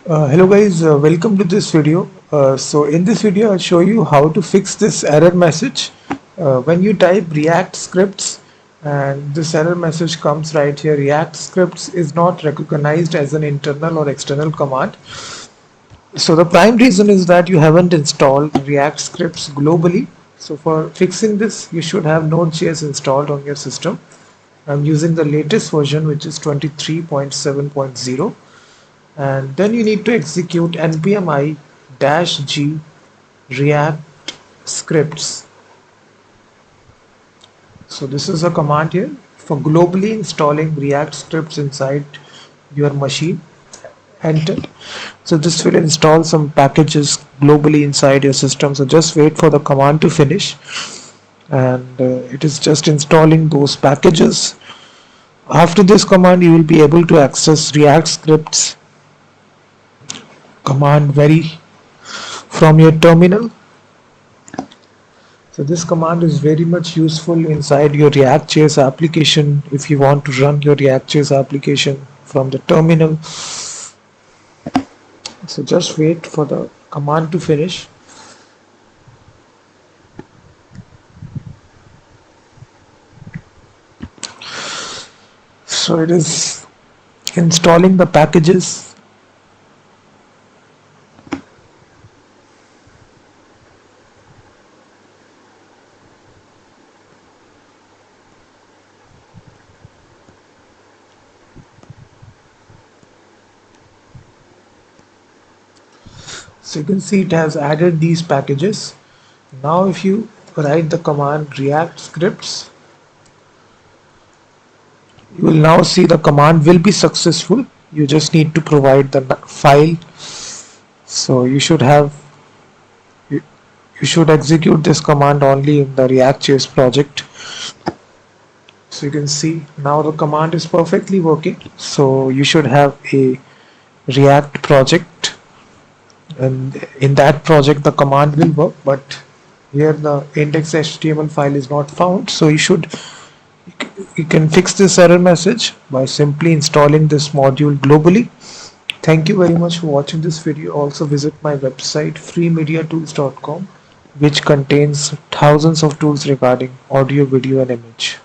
Hello guys, welcome to this video. So in this video I'll show you how to fix this error message. When you type React scripts and this error message comes right here, React scripts is not recognized as an internal or external command. So the prime reason is that you haven't installed React scripts globally. So for fixing this, you should have Node.js installed on your system. I'm using the latest version, which is 23.7.0. And then you need to execute npm i-g react scripts. So this is a command here for globally installing React scripts inside your machine. Enter. So this will install some packages globally inside your system. So just wait for the command to finish, and it is just installing those packages. After this command, you will be able to access React scripts command very from your terminal. So this command is very much useful inside your React.js application if you want to run your React.js application from the terminal. So just wait for the command to finish. So it is installing the packages. So you can see it has added these packages. Now if you write the command react scripts, you will now see the command will be successful. You just need to provide the file. So you should execute this command only in the React.js project. So you can see now the command is perfectly working. So you should have a React project, and in that project the command will work, but here the index.html file is not found. So you can fix this error message by simply installing this module globally. Thank you very much for watching this video. Also visit my website freemediatools.com, which contains thousands of tools regarding audio, video and image.